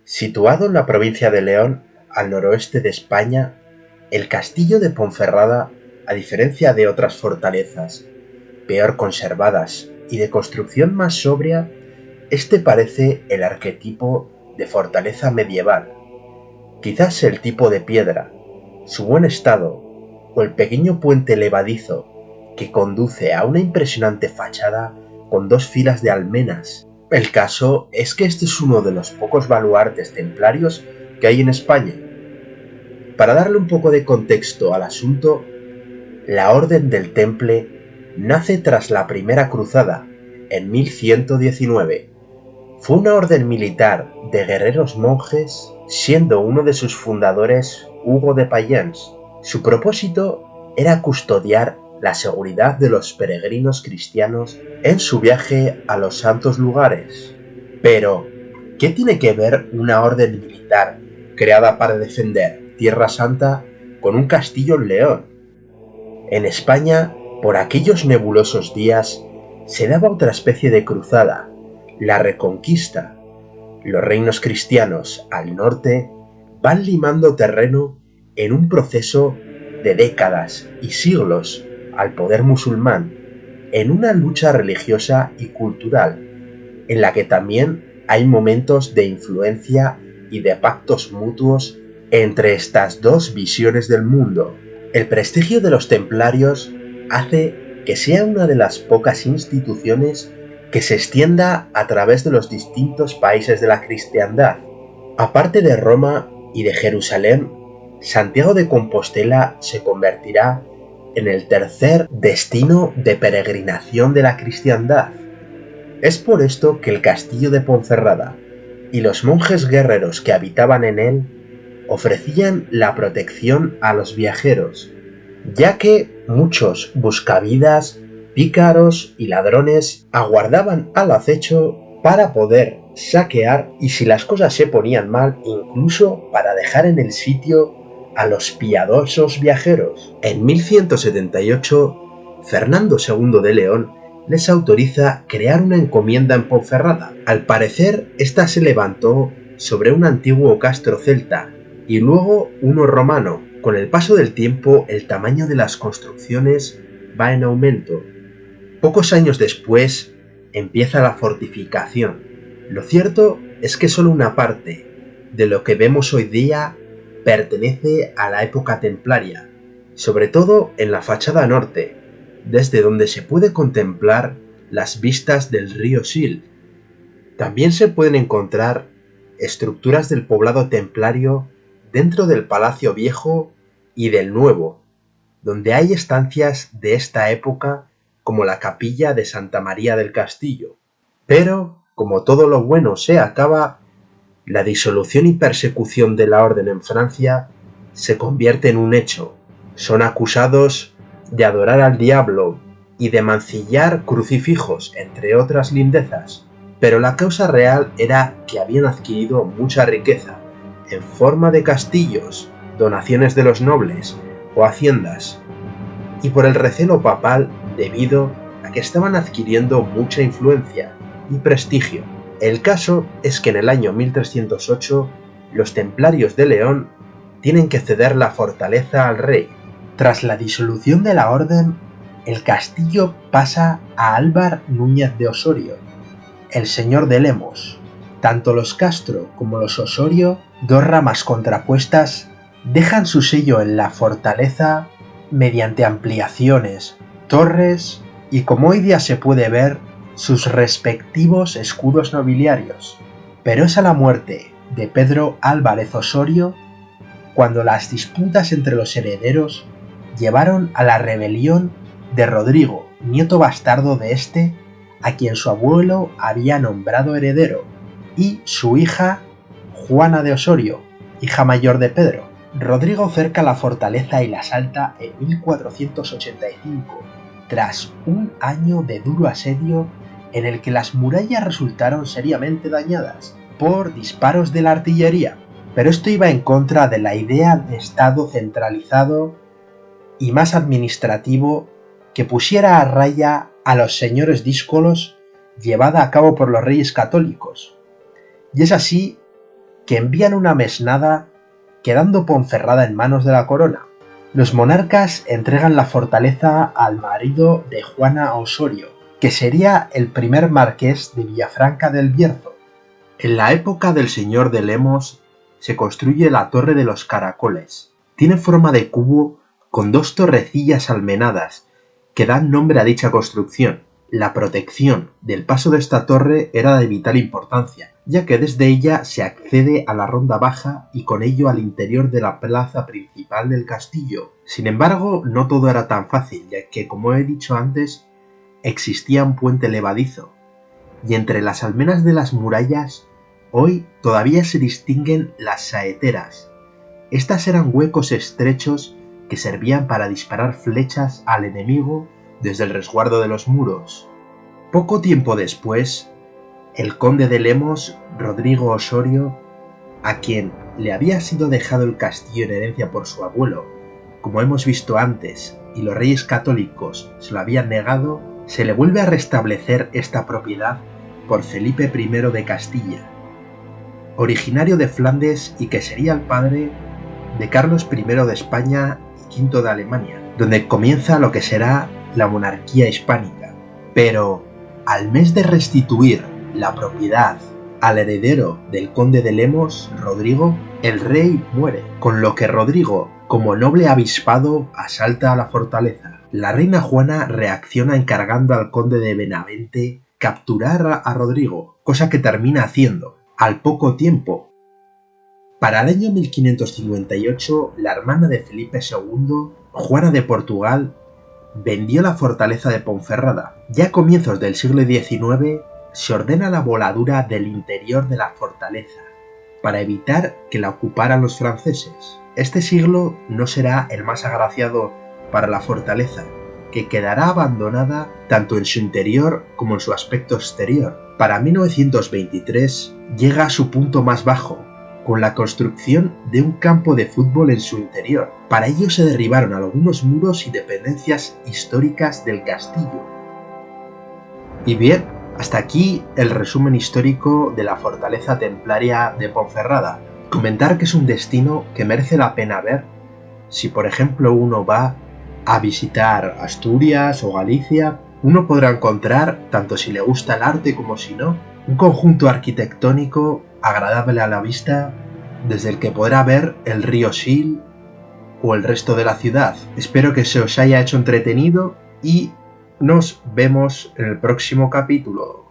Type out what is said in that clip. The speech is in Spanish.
Situado en la provincia de León, al noroeste de España, el castillo de Ponferrada, a diferencia de otras fortalezas, peor conservadas y de construcción más sobria, este parece el arquetipo de fortaleza medieval. Quizás el tipo de piedra, su buen estado o el pequeño puente levadizo que conduce a una impresionante fachada con dos filas de almenas. El caso es que este es uno de los pocos baluartes templarios que hay en España. Para darle un poco de contexto al asunto, la Orden del Temple nace tras la Primera Cruzada, en 1119. Fue una orden militar de guerreros monjes, siendo uno de sus fundadores Hugo de Payens. Su propósito era custodiar la seguridad de los peregrinos cristianos en su viaje a los santos lugares. Pero, ¿qué tiene que ver una orden militar creada para defender Tierra Santa con un castillo en León? En España, por aquellos nebulosos días, se daba otra especie de cruzada, la Reconquista. Los reinos cristianos al norte van limando terreno en un proceso de décadas y siglos al poder musulmán, en una lucha religiosa y cultural, en la que también hay momentos de influencia y de pactos mutuos entre estas dos visiones del mundo. El prestigio de los templarios hace que sea una de las pocas instituciones que se extienda a través de los distintos países de la cristiandad. Aparte de Roma y de Jerusalén, Santiago de Compostela se convertirá en el tercer destino de peregrinación de la cristiandad. Es por esto que el castillo de Ponferrada y los monjes guerreros que habitaban en él ofrecían la protección a los viajeros, ya que muchos buscavidas, pícaros y ladrones aguardaban al acecho para poder saquear y, si las cosas se ponían mal, incluso para dejar en el sitio a los piadosos viajeros. En 1178, Fernando II de León les autoriza crear una encomienda en Ponferrada. Al parecer, esta se levantó sobre un antiguo castro celta y luego uno romano. Con el paso del tiempo, el tamaño de las construcciones va en aumento. Pocos años después, empieza la fortificación. Lo cierto es que solo una parte de lo que vemos hoy día pertenece a la época templaria, sobre todo en la fachada norte, desde donde se puede contemplar las vistas del río Sil. También se pueden encontrar estructuras del poblado templario dentro del Palacio Viejo y del Nuevo, donde hay estancias de esta época como la capilla de Santa María del Castillo. Pero, como todo lo bueno se acaba, la disolución y persecución de la orden en Francia se convierte en un hecho. Son acusados de adorar al diablo y de mancillar crucifijos, entre otras lindezas. Pero la causa real era que habían adquirido mucha riqueza, en forma de castillos, donaciones de los nobles o haciendas, y por el recelo papal debido a que estaban adquiriendo mucha influencia y prestigio. El caso es que en el año 1308 los templarios de León tienen que ceder la fortaleza al rey. Tras la disolución de la orden, el castillo pasa a Álvar Núñez de Osorio, el señor de Lemos. Tanto los Castro como los Osorio, dos ramas contrapuestas, dejan su sello en la fortaleza mediante ampliaciones, torres y, como hoy día se puede ver, sus respectivos escudos nobiliarios. Pero es a la muerte de Pedro Álvarez Osorio cuando las disputas entre los herederos llevaron a la rebelión de Rodrigo, nieto bastardo de este, a quien su abuelo había nombrado heredero, y su hija Juana de Osorio, hija mayor de Pedro. Rodrigo cerca la fortaleza y la asalta en 1485, tras un año de duro asedio en el que las murallas resultaron seriamente dañadas por disparos de la artillería. Pero esto iba en contra de la idea de Estado centralizado y más administrativo que pusiera a raya a los señores díscolos, llevada a cabo por los reyes católicos. Y es así que envían una mesnada, quedando Ponferrada en manos de la corona. Los monarcas entregan la fortaleza al marido de Juana Osorio, que sería el primer marqués de Villafranca del Bierzo. En la época del señor de Lemos se construye la Torre de los Caracoles. Tiene forma de cubo con dos torrecillas almenadas que dan nombre a dicha construcción. La protección del paso de esta torre era de vital importancia, ya que desde ella se accede a la Ronda Baja y con ello al interior de la plaza principal del castillo. Sin embargo, no todo era tan fácil, ya que, como he dicho antes, existía un puente levadizo, y entre las almenas de las murallas hoy todavía se distinguen las saeteras. Estas eran huecos estrechos que servían para disparar flechas al enemigo desde el resguardo de los muros. Poco tiempo después, el conde de Lemos, Rodrigo Osorio, a quien le había sido dejado el castillo en herencia por su abuelo, como hemos visto antes, y los reyes católicos se lo habían negado, se le vuelve a restablecer esta propiedad por Felipe I de Castilla, originario de Flandes y que sería el padre de Carlos I de España y V de Alemania, donde comienza lo que será la monarquía hispánica. Pero al mes de restituir la propiedad al heredero del conde de Lemos, Rodrigo, el rey muere, con lo que Rodrigo, como noble avispado, asalta a la fortaleza. La reina Juana reacciona encargando al conde de Benavente capturar a Rodrigo, cosa que termina haciendo al poco tiempo. Para el año 1558, la hermana de Felipe II, Juana de Portugal, vendió la fortaleza de Ponferrada. Ya a comienzos del siglo XIX se ordena la voladura del interior de la fortaleza para evitar que la ocuparan los franceses. Este siglo no será el más agraciado para la fortaleza, que quedará abandonada tanto en su interior como en su aspecto exterior. Para 1923 llega a su punto más bajo, con la construcción de un campo de fútbol en su interior. Para ello se derribaron algunos muros y dependencias históricas del castillo. Y bien, hasta aquí el resumen histórico de la fortaleza templaria de Ponferrada. Comentar que es un destino que merece la pena ver si, por ejemplo, uno va a visitar Asturias o Galicia. Uno podrá encontrar, tanto si le gusta el arte como si no, un conjunto arquitectónico agradable a la vista, desde el que podrá ver el río Sil o el resto de la ciudad. Espero que se os haya hecho entretenido y nos vemos en el próximo capítulo.